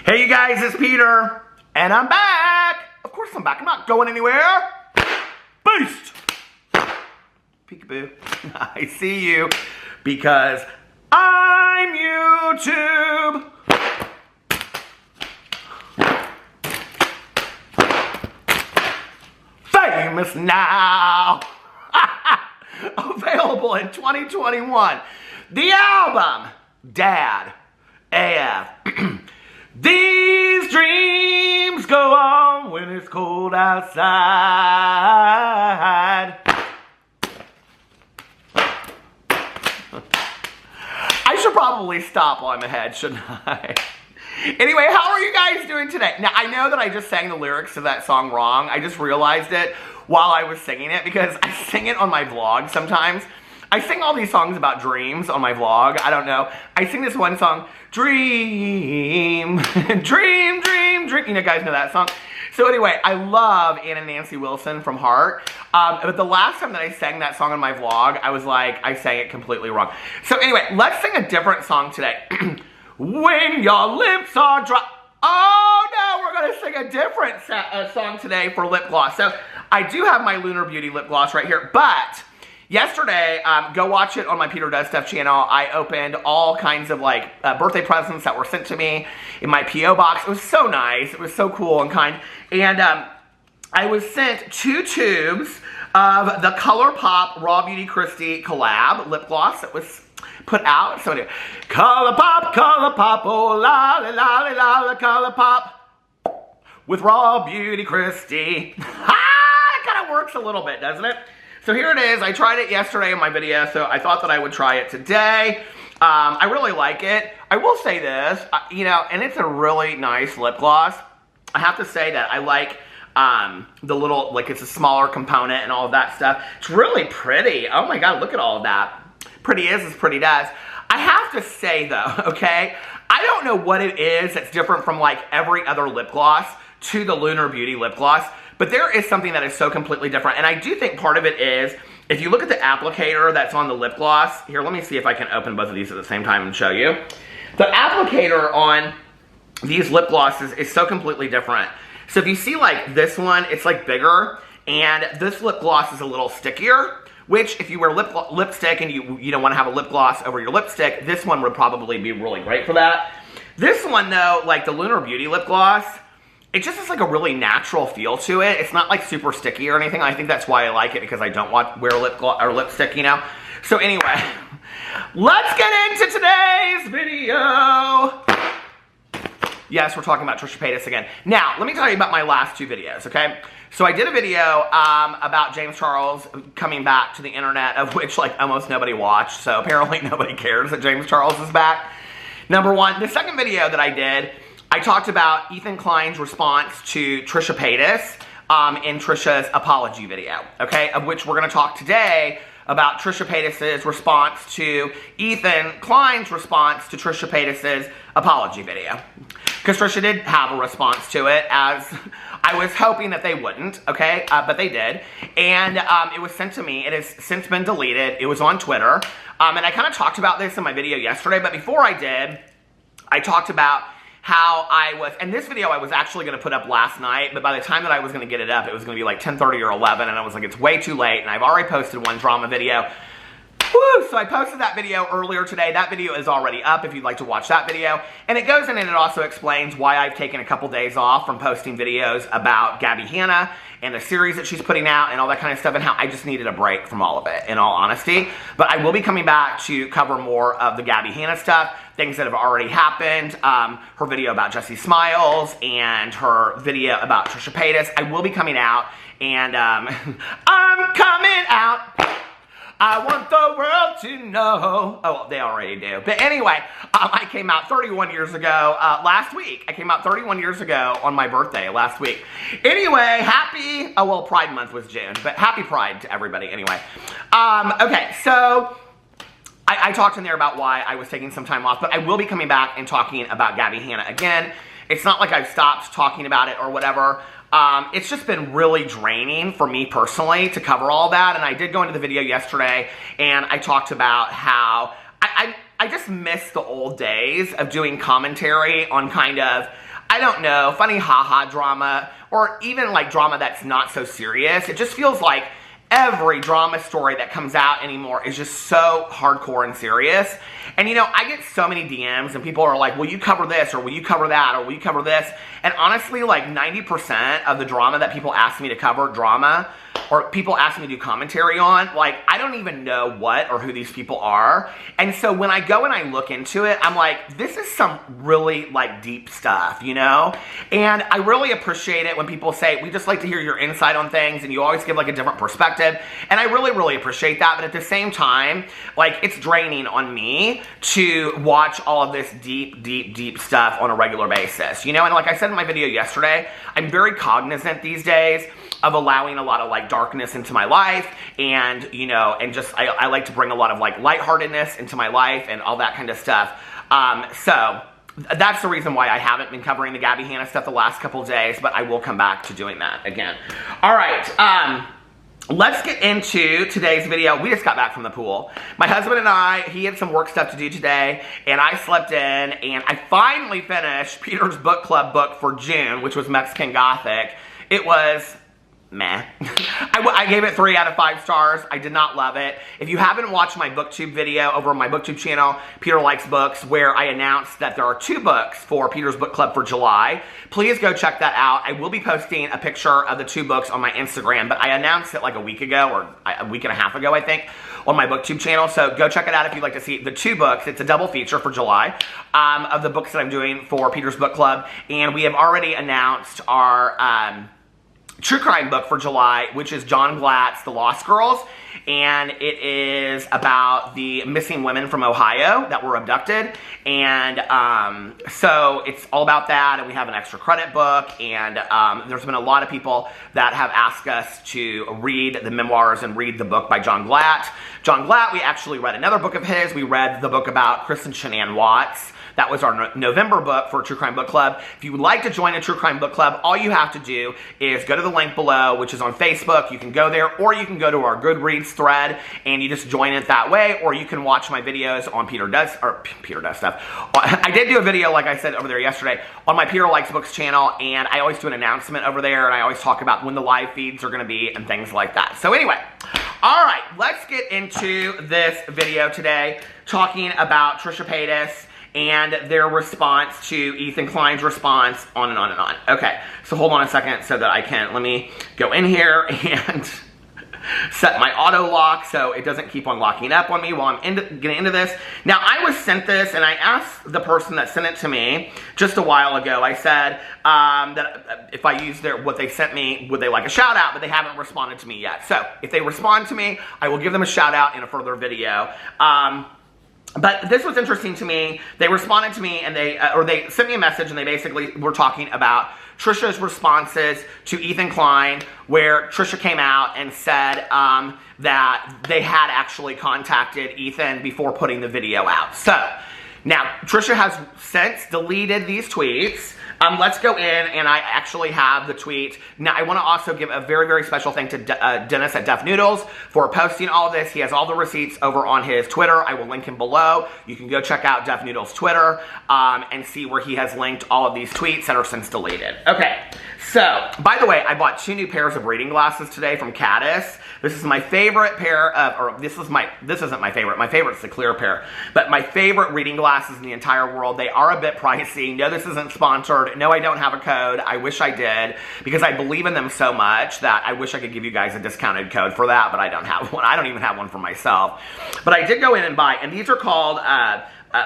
Hey you guys, it's Peter, and I'm back. Of course I'm back, I'm not going anywhere. Beast! Peekaboo. I see you because I'm YouTube. Famous now. Available in 2021. The album, Dad AF. These dreams go on when it's cold outside. I should probably stop while I'm ahead, shouldn't I? Anyway, how are you guys doing today? Now, I know that I just sang the lyrics to that song wrong. I just realized it while I was singing it because I sing it on my vlog sometimes. I sing all these songs about dreams on my vlog. I don't know. I sing this one song, Dream, Dream, Dream, Dream. You know, guys know that song. So anyway, I love Anna and Nancy Wilson from Heart. But the last time that I sang that song on my vlog, I was like, I sang it completely wrong. So anyway, let's sing a different song today. When your lips are dry. Oh no, we're gonna sing a different song today for lip gloss. So I do have my Lunar Beauty lip gloss right here, but yesterday, go watch it on my Peter Does Stuff channel. I opened all kinds of like birthday presents that were sent to me in my P.O. box. It was so nice. It was so cool and kind. And I was sent 2 tubes of the ColourPop Raw Beauty Kristi collab lip gloss that was put out. So anyway, ColourPop, oh la la la la la, ColourPop with Raw Beauty Kristi. It kind of works a little bit, doesn't it? So here it is. I tried it yesterday in my video, so I thought that I would try it today. I really like it. I will say this, you know, and it's a really nice lip gloss. I have to say that I like the little, like it's a smaller component and all of that stuff. It's really pretty. Oh my God, look at all of that. Pretty is as pretty does. I have to say though, okay, I don't know what it is that's different from like every other lip gloss to the Lunar Beauty lip gloss. But there is something that is so completely different. And I do think part of it is, if you look at the applicator that's on the lip gloss, here, let me see if I can open both of these at the same time and show you. The applicator on these lip glosses is so completely different. So if you see like this one, it's like bigger, and this lip gloss is a little stickier, which if you wear lipstick and you don't want to have a lip gloss over your lipstick, this one would probably be really great for that. This one though, like the Lunar Beauty lip gloss, it just has like a really natural feel to it. It's not like super sticky or anything. I think that's why I like it, because I don't wear lip gloss or lipstick, you know? So anyway, let's get into today's video. Yes, we're talking about Trisha Paytas again. Now, let me tell you about my last 2 videos, okay? So I did a video about James Charles coming back to the internet, of which like almost nobody watched. So apparently nobody cares that James Charles is back. Number 1. The second video that I did, I talked about Ethan Klein's response to Trisha Paytas in Trisha's apology video, okay? Of which we're going to talk today about Trisha Paytas' response to Ethan Klein's response to Trisha Paytas' apology video. Because Trisha did have a response to it, as I was hoping that they wouldn't, okay? But they did. And it was sent to me. It has since been deleted. It was on Twitter. And I kind of talked about this in my video yesterday, but before I did, I talked about how I was, and this video I was actually going to put up last night, but by the time that I was going to get it up, it was going to be like 10:30 or 11, and I was like, it's way too late, and I've already posted one drama video. Woo! So I posted that video earlier today. That video is already up if you'd like to watch that video. And it goes in and it also explains why I've taken a couple days off from posting videos about Gabby Hanna and the series that she's putting out and all that kind of stuff, and how I just needed a break from all of it, in all honesty. But I will be coming back to cover more of the Gabby Hanna stuff, things that have already happened, her video about Jessie Smiles, and her video about Trisha Paytas. I will be coming out, and I'm coming out. I want the world to know. Oh, well, they already do. But anyway, I came out 31 years ago last week. I came out 31 years ago on my birthday last week. Anyway, happy, oh, well, Pride Month was June, but happy Pride to everybody anyway. Okay, so I talked in there about why I was taking some time off, but I will be coming back and talking about Gabby Hanna again. It's not like I've stopped talking about it or whatever. It's just been really draining for me personally to cover all that, and I did go into the video yesterday, and I talked about how I just miss the old days of doing commentary on kind of I don't know, funny haha drama, or even like drama that's not so serious. It just feels like every drama story that comes out anymore is just so hardcore and serious. And you know, I get so many DMs and people are like, will you cover this, or will you cover that, or will you cover this? And honestly, like 90% of the drama that people ask me to cover, or people ask me to do commentary on, like, I don't even know what or who these people are. And so when I go and I look into it, I'm like, this is some really like deep stuff, you know? And I really appreciate it when people say, we just like to hear your insight on things, and you always give like a different perspective. And I really, really appreciate that. But at the same time, like, it's draining on me to watch all of this deep, deep, deep stuff on a regular basis, you know? And like I said in my video yesterday, I'm very cognizant these days of allowing a lot of like darkness into my life, and you know, and just I like to bring a lot of like lightheartedness into my life and all that kind of stuff. So that's the reason why I haven't been covering the Gabby Hanna stuff the last couple of days, but I will come back to doing that again. All right, let's get into today's video. We just got back from the pool. My husband and I, he had some work stuff to do today, and I slept in, and I finally finished Peter's book club book for June, which was Mexican Gothic. It was meh. I gave it 3 out of 5 stars. I did not love it. If you haven't watched my booktube video over on my booktube channel, Peter Likes Books, where I announced that there are 2 books for Peter's book club for July, please go check that out. I will be posting a picture of the 2 books on my Instagram, but I announced it like a week ago, or a week and a half ago, I think, on my booktube channel. So go check it out if you'd like to see the 2 books. It's a double feature for July of the books that I'm doing for Peter's book club. And we have already announced our true crime book for July, which is John Glatt's The Lost Girls, and it is about the missing women from Ohio that were abducted, and so it's all about that, and we have an extra credit book, and there's been a lot of people that have asked us to read the memoirs and read the book by John Glatt. John Glatt, we actually read another book of his. We read the book about Kristen Shanann Watts. That was our November book for True Crime Book Club. If you would like to join a True Crime Book Club, all you have to do is go to the link below, which is on Facebook. You can go there, or you can go to our Goodreads thread, and you just join it that way, or you can watch my videos on Peter Does Stuff. I did do a video, like I said over there yesterday, on my Peter Likes Books channel, and I always do an announcement over there, and I always talk about when the live feeds are going to be and things like that. So anyway, all right, let's get into this video today, talking about Trisha Paytas and their response to Ethan Klein's response, on and on and on. Okay, so hold on a second so that I can, let me go in here and set my auto lock so it doesn't keep on locking up on me while I'm getting into this. Now, I was sent this, and I asked the person that sent it to me just a while ago. I said that if I use what they sent me, would they like a shout out? But they haven't responded to me yet. So if they respond to me, I will give them a shout out in a further video. But this was interesting to me. They responded to me, and they sent me a message, and they basically were talking about Trisha's responses to Ethan Klein, where Trisha came out and said that they had actually contacted Ethan before putting the video out. So now Trisha has since deleted these tweets. Let's go in, and I actually have the tweet. Now, I want to also give a very, very special thank to Dennis at Def Noodles for posting all this. He has all the receipts over on his Twitter. I will link him below. You can go check out Def Noodles' Twitter and see where he has linked all of these tweets that are since deleted. Okay, so, by the way, I bought 2 new pairs of reading glasses today from Caddis. This is my favorite pair of, or this isn't my favorite. My favorite's the clear pair. But my favorite reading glasses in the entire world. They are a bit pricey. No, this isn't sponsored. No, I don't have a code. I wish I did, because I believe in them so much that I wish I could give you guys a discounted code for that, but I don't have one. I don't even have one for myself. But I did go in and buy, and these are called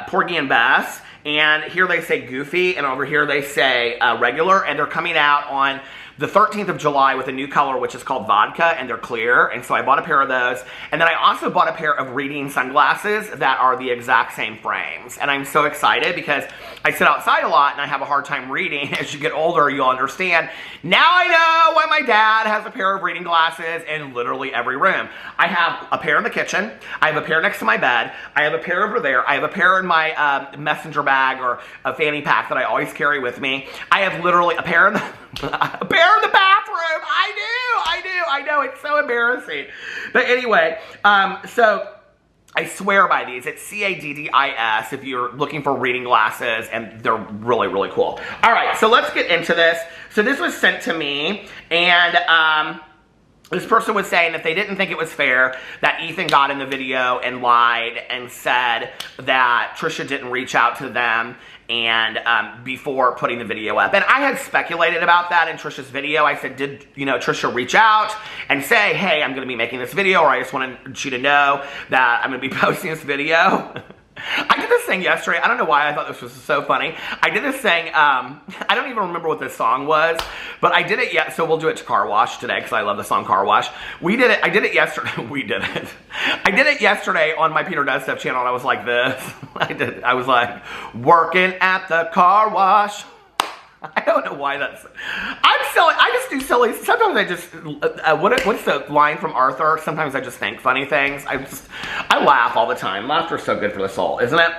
Porgy and Bess, and here they say Goofy, and over here they say regular, and they're coming out on the 13th of July with a new color, which is called Vodka, and they're clear, and so I bought a pair of those. And then I also bought a pair of reading sunglasses that are the exact same frames. And I'm so excited because I sit outside a lot and I have a hard time reading. As you get older, you'll understand. Now I know why my dad has a pair of reading glasses in literally every room. I have a pair in the kitchen. I have a pair next to my bed. I have a pair over there. I have a pair in my messenger bag or a fanny pack that I always carry with me. I have literally a pair in the bathroom. I know, it's so embarrassing. But anyway, so I swear by these. It's CADDIS if you're looking for reading glasses, and they're really, really cool. All right, so let's get into this. So this was sent to me, and this person was saying that they didn't think it was fair that Ethan got in the video and lied and said that Trisha didn't reach out to them and before putting the video up. And I had speculated about that in Trisha's video. I said, did Trisha reach out and say, hey, I'm going to be making this video, or I just wanted you to know that I'm going to be posting this video? I did this thing yesterday. I don't know why I thought this was so funny. I did this thing, I don't even remember what this song was, but I did it yet. So we'll do it to Car Wash today because I love the song Car Wash. I did it yesterday. I did it yesterday on my Peter Does Stuff channel, and I was like this. I was like, working at the car wash. I don't know why that's... I'm silly. I just do silly... Sometimes I just... what's the line from Arthur? Sometimes I just think funny things. I laugh all the time. Laughter's so good for the soul, isn't it?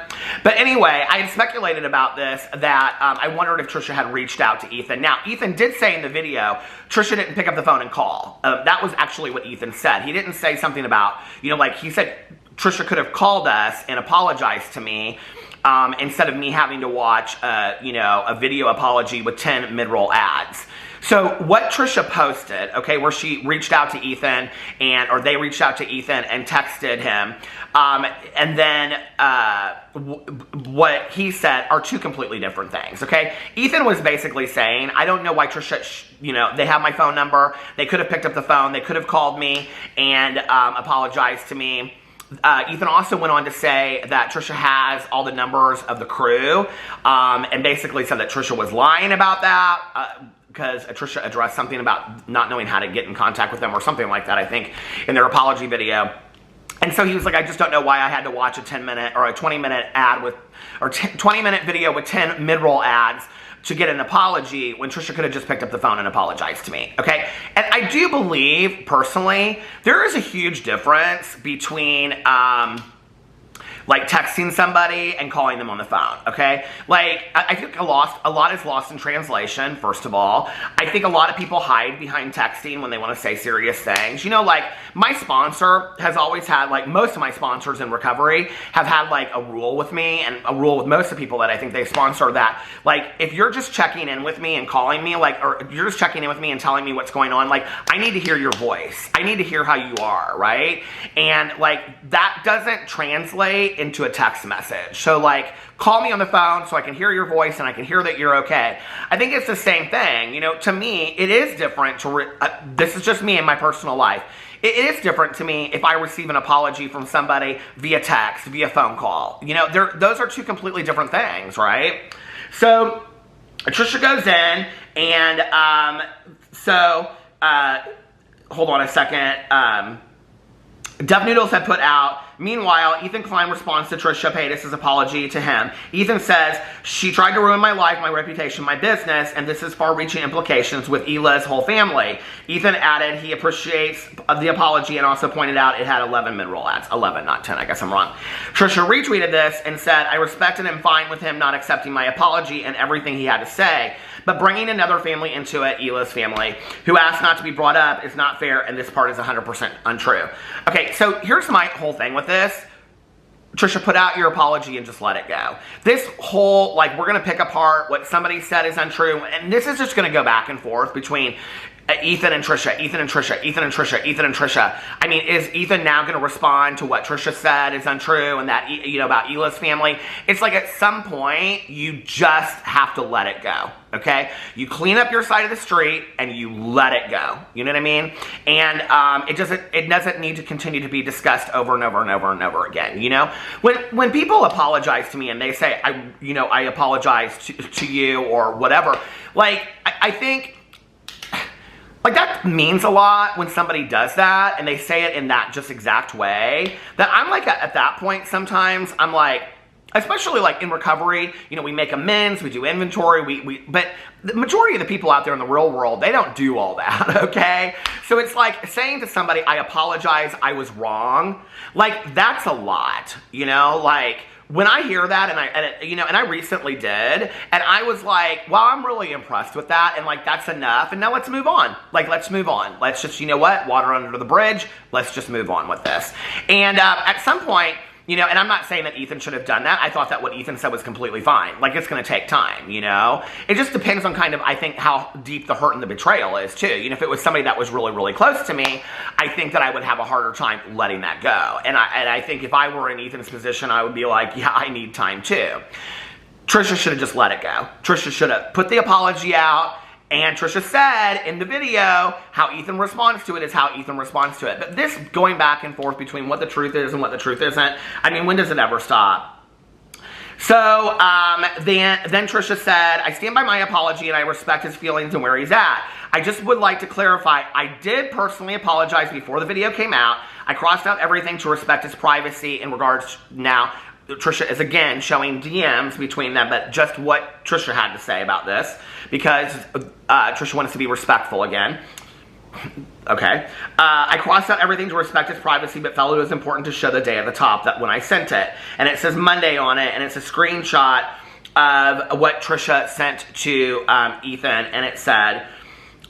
But anyway, I had speculated about this, that I wondered if Trisha had reached out to Ethan. Now, Ethan did say in the video, Trisha didn't pick up the phone and call. That was actually what Ethan said. He didn't say something about, like he said, Trisha could have called us and apologized to me, instead of me having to watch, a video apology with 10 mid-roll ads. So what Trisha posted, okay, where she reached out to Ethan, or they reached out to Ethan and texted him, and then what he said are two completely different things, okay? Ethan was basically saying, I don't know why Trisha, they have my phone number, they could have picked up the phone, they could have called me and apologized to me. Ethan also went on to say that Trisha has all the numbers of the crew, and basically said that Trisha was lying about that, because Trisha addressed something about not knowing how to get in contact with them or something like that, I think, in their apology video. And so he was like, I just don't know why I had to watch a 10-minute or a 20-minute ad with, or 20-minute video with 10 mid-roll ads to get an apology when Trisha could have just picked up the phone and apologized to me, okay? And I do believe, personally, there is a huge difference between, like texting somebody and calling them on the phone, okay? Like, I think a lot is lost in translation, first of all. I think a lot of people hide behind texting when they want to say serious things. Like, my sponsor has always had, like, most of my sponsors in recovery have had, like, a rule with me, and a rule with most of the people that I think they sponsor, that, like, if you're just checking in with me and calling me, like, or you're just checking in with me and telling me what's going on, like, I need to hear your voice. I need to hear how you are, right? And, like, that doesn't translate into a text message. So, like, call me on the phone so I can hear your voice and I can hear that you're okay. I think it's the same thing. To me, it is different to... this is just me in my personal life. It is different to me if I receive an apology from somebody via text, via phone call. Those are two completely different things, right? So, Trisha goes in, and hold on a second. Def Noodles had put out, meanwhile, Ethan Klein responds to Trisha Paytas' apology to him. Ethan says, she tried to ruin my life, my reputation, my business, and this has far-reaching implications with Hila's whole family. Ethan added he appreciates the apology and also pointed out it had 11 mid-roll ads. 11, not 10, I guess I'm wrong. Trisha retweeted this and said, I respect and am fine with him not accepting my apology and everything he had to say, but bringing another family into it, Hila's family, who asked not to be brought up, is not fair, and this part is 100% untrue. Okay, so here's my whole thing with this. Trisha, put out your apology and just let it go. This whole, like, we're going to pick apart what somebody said is untrue, and this is just going to go back and forth between Ethan and Trisha, Ethan and Trisha, Ethan and Trisha, Ethan and Trisha. I mean, is Ethan now going to respond to what Trisha said is untrue and that, about Hila's family? It's like at some point, you just have to let it go, okay? You clean up your side of the street and you let it go. You know what I mean? And it doesn't need to continue to be discussed over and over and over and over again, When people apologize to me and they say, I apologize to you or whatever, like, I think... like, that means a lot when somebody does that and they say it in that just exact way, that I'm like, at that point sometimes, I'm like, especially like in recovery, we make amends, we do inventory, but the majority of the people out there in the real world, they don't do all that, okay? So it's like saying to somebody, I apologize, I was wrong, like, that's a lot, like... When I hear that, and I recently did, and I was like, well, I'm really impressed with that, and like, that's enough, and now let's move on. Like, let's move on. Let's just, water under the bridge, let's just move on with this. And at some point, You know, and I'm not saying that Ethan should have done that. I thought that what Ethan said was completely fine. Like, it's going to take time, you know? It just depends on kind of, I think, how deep the hurt and the betrayal is, too. You know, if it was somebody that was really, really close to me, I think that I would have a harder time letting that go. And I think if I were in Ethan's position, I would be like, yeah, I need time, too. Trisha should have just let it go. Trisha should have put the apology out. And Trisha said in the video, how Ethan responds to it is how Ethan responds to it. But this going back and forth between what the truth is and what the truth isn't, I mean, when does it ever stop? So, then Trisha said, I stand by my apology and I respect his feelings and where he's at. I just would like to clarify, I did personally apologize before the video came out. I crossed out everything to respect his privacy in regards to now. Trisha is again showing DMs between them, but just what Trisha had to say about this, because Trisha wants to be respectful again. Okay. I crossed out everything to respect his privacy, but felt it was important to show the day at the top that when I sent it. And it says Monday on it, and it's a screenshot of what Trisha sent to Ethan, and it said,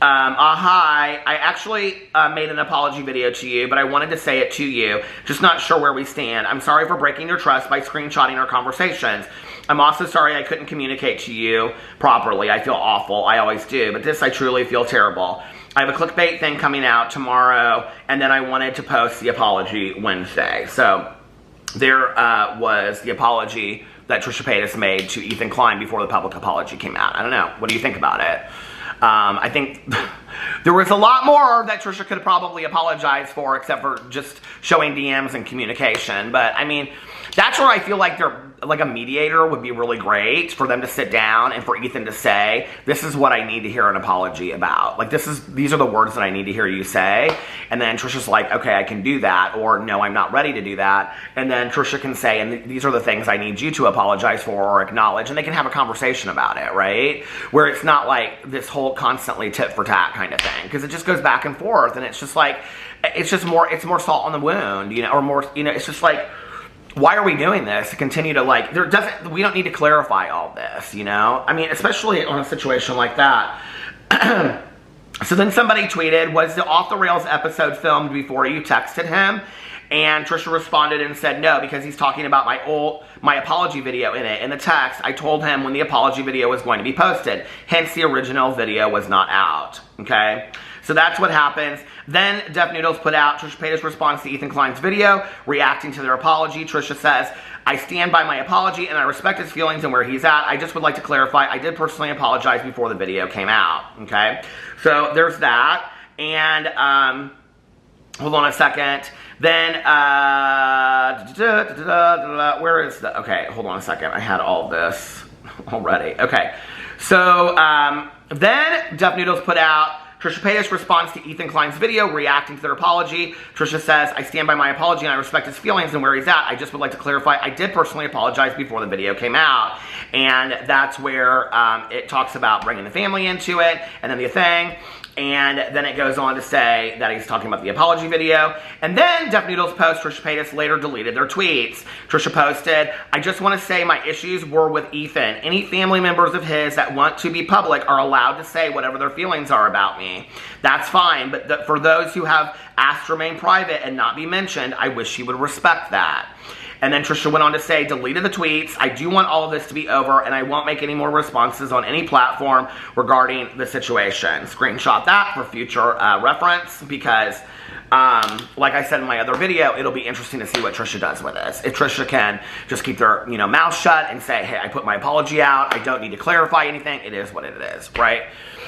hi, I actually made an apology video to you, but I wanted to say it to you. Just not sure where we stand. I'm sorry for breaking your trust by screenshotting our conversations. I'm also sorry I couldn't communicate to you properly. I feel awful. I always do. But this, I truly feel terrible. I have a clickbait thing coming out tomorrow, and then I wanted to post the apology Wednesday. So there was the apology that Trisha Paytas made to Ethan Klein before the public apology came out. I don't know. What do you think about it? I think there was a lot more that Trisha could have probably apologized for, except for just showing DMs and communication. But, I mean, that's where I feel like a mediator would be really great for them to sit down and for Ethan to say, this is what I need to hear an apology about. Like, these are the words that I need to hear you say. And then Trisha's like, okay, I can do that. Or, no, I'm not ready to do that. And then Trisha can say, and these are the things I need you to apologize for or acknowledge. And they can have a conversation about it, right? Where it's not like this whole constantly tit for tat kind of thing. Because it just goes back and forth. And it's just like, it's more salt on the wound, you know, or more, you know, it's just like, why are we doing this? To continue to like, we don't need to clarify all this, you know? I mean, especially on a situation like that. So then somebody tweeted, was the Off the Rails episode filmed before you texted him? And Trisha responded and said, no, because he's talking about my apology video in it. In the text, I told him when the apology video was going to be posted. Hence, the original video was not out, okay? So that's what happens. Then Def Noodles put out Trisha Paytas' response to Ethan Klein's video, reacting to their apology. Trisha says, I stand by my apology and I respect his feelings and where he's at. I just would like to clarify, I did personally apologize before the video came out, okay? So there's that. And, hold on a second. Then, where is the, okay, hold on a second. I had all this already. Okay. So, then Def Noodles put out Trisha Paytas responds to Ethan Klein's video, reacting to their apology. Trisha says, I stand by my apology and I respect his feelings and where he's at. I just would like to clarify, I did personally apologize before the video came out. And that's where it talks about bringing the family into it, and then the thing. And then it goes on to say that he's talking about the apology video. And then Def Noodles post, Trisha Paytas later deleted their tweets. Trisha posted, I just want to say my issues were with Ethan. Any family members of his that want to be public are allowed to say whatever their feelings are about me. That's fine, but for those who have asked to remain private and not be mentioned, I wish he would respect that. And then Trisha went on to say, deleted the tweets. I do want all of this to be over, and I won't make any more responses on any platform regarding the situation. Screenshot that for future reference, because, like I said in my other video, it'll be interesting to see what Trisha does with this. If Trisha can just keep their, mouth shut and say, hey, I put my apology out. I don't need to clarify anything. It is what it is, right?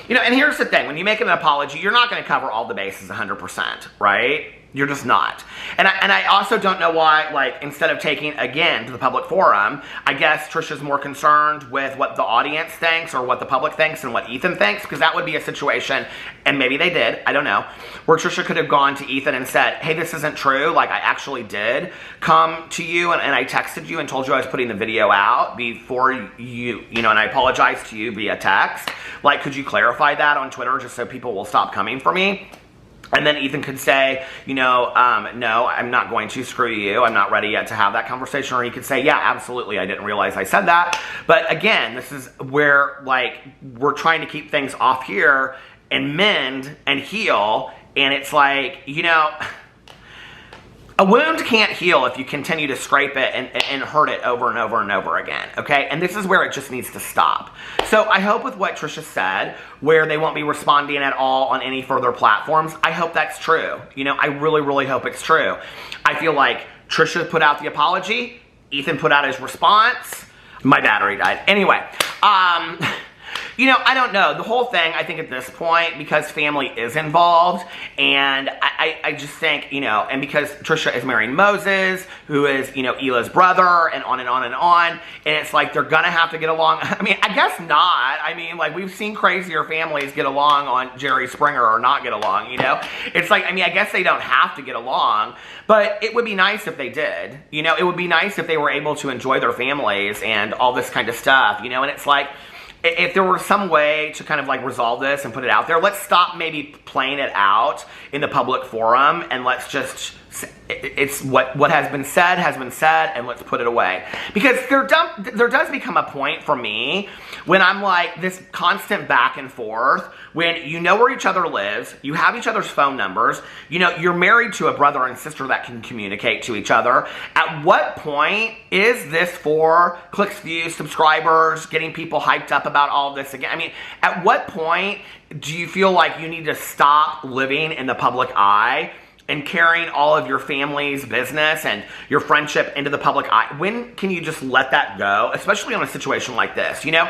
And here's the thing. When you make an apology, you're not going to cover all the bases 100%, right? You're just not. And I also don't know why, like, instead of taking, again, to the public forum, I guess Trisha's more concerned with what the audience thinks or what the public thinks and what Ethan thinks, because that would be a situation, and maybe they did, I don't know, where Trisha could have gone to Ethan and said, hey, this isn't true, like, I actually did come to you and I texted you and told you I was putting the video out before you, and I apologized to you via text. Like, could you clarify that on Twitter just so people will stop coming for me? And then Ethan could say, no, I'm not going to, screw you. I'm not ready yet to have that conversation. Or he could say, yeah, absolutely. I didn't realize I said that. But again, this is where, like, we're trying to keep things off here and mend and heal. And it's like, A wound can't heal if you continue to scrape it and hurt it over and over and over again, okay? And this is where it just needs to stop. So I hope with what Trisha said, where they won't be responding at all on any further platforms, I hope that's true. You know, I really, really hope it's true. I feel like Trisha put out the apology, Ethan put out his response. My battery died. Anyway, you know, I don't know. The whole thing, I think at this point, because family is involved, and I just think, you know, and because Trisha is marrying Moses, who is, you know, Hila's brother, and on and on and on, and it's like they're gonna have to get along. I mean, I guess not. I mean, like, we've seen crazier families get along on Jerry Springer or not get along, you know? It's like, I mean, I guess they don't have to get along, but it would be nice if they did. You know, it would be nice if they were able to enjoy their families and all this kind of stuff, you know? And it's like, if there were some way to kind of like resolve this and put it out there, let's stop maybe playing it out in the public forum, and let's just, it's what has been said, and let's put it away. Because there does become a point for me when I'm like this constant back and forth, when you know where each other lives, you have each other's phone numbers, you know, you're married to a brother and sister that can communicate to each other. At what point is this for clicks, views, subscribers, getting people hyped up about all this again? I mean, at what point do you feel like you need to stop living in the public eye and carrying all of your family's business and your friendship into the public eye? When can you just let that go, especially on a situation like this? You know,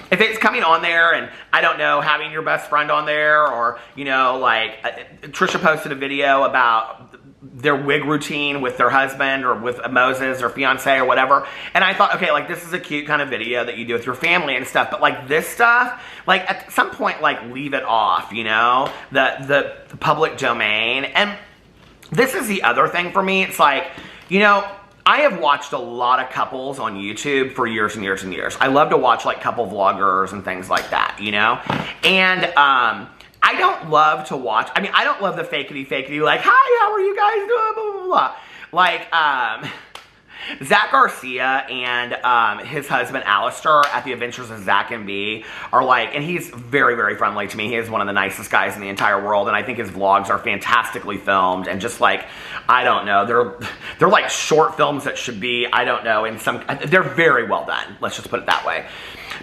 if it's coming on there and, I don't know, having your best friend on there, or, you know, like, Trisha posted a video about their wig routine with their husband or with Moses or fiance or whatever, and I thought, okay, like, this is a cute kind of video that you do with your family and stuff, but like this stuff, like, at some point, like, leave it off, you know, the public domain. And this is the other thing for me. It's like, you know, I have watched a lot of couples on YouTube for years and years and years. I love to watch like couple vloggers and things like that, you know? And I don't love to watch, I mean, I don't love the fakety, like, hi, how are you guys doing, blah, blah, blah. Like, Zach Garcia and his husband Alistair at The Adventures of Zach and B are like, and he's very, very friendly to me. He is one of the nicest guys in the entire world, and I think his vlogs are fantastically filmed, and just like, I don't know, they're like short films that should be, I don't know, they're very well done. Let's just put it that way.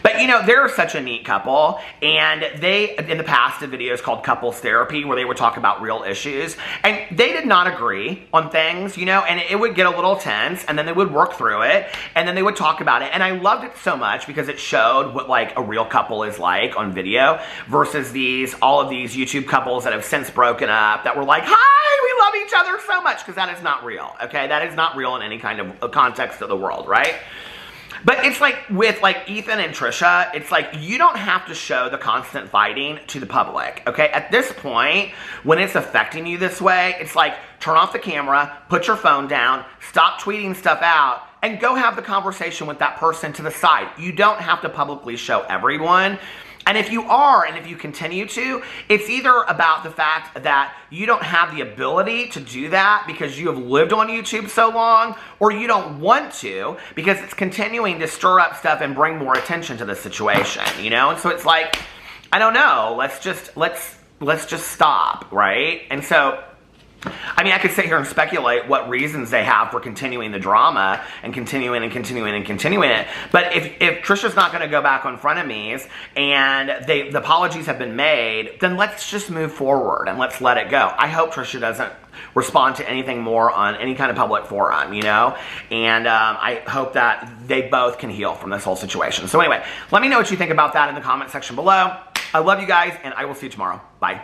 But, you know, they're such a neat couple, and they, in the past, did videos called Couples Therapy, where they would talk about real issues, and they did not agree on things, you know, and it would get a little tense, and then they would work through it, and then they would talk about it, and I loved it so much because it showed what, like, a real couple is like on video, versus all of these YouTube couples that have since broken up, that were like, hi, we love each other so much, because that is not real, okay? That is not real in any kind of context of the world, right? But it's like, with like Ethan and Trisha, it's like, you don't have to show the constant fighting to the public, okay? At this point, when it's affecting you this way, it's like, turn off the camera, put your phone down, stop tweeting stuff out, and go have the conversation with that person to the side. You don't have to publicly show everyone. And if you are, and if you continue to, it's either about the fact that you don't have the ability to do that because you have lived on YouTube so long, or you don't want to because it's continuing to stir up stuff and bring more attention to the situation, you know? And so it's like, I don't know, let's just stop, right? And so, I mean, I could sit here and speculate what reasons they have for continuing the drama and continuing it. But if Trisha's not going to go back on frenemies and the apologies have been made, then let's just move forward and let's let it go. I hope Trisha doesn't respond to anything more on any kind of public forum, you know? And I hope that they both can heal from this whole situation. So anyway, let me know what you think about that in the comment section below. I love you guys, and I will see you tomorrow. Bye.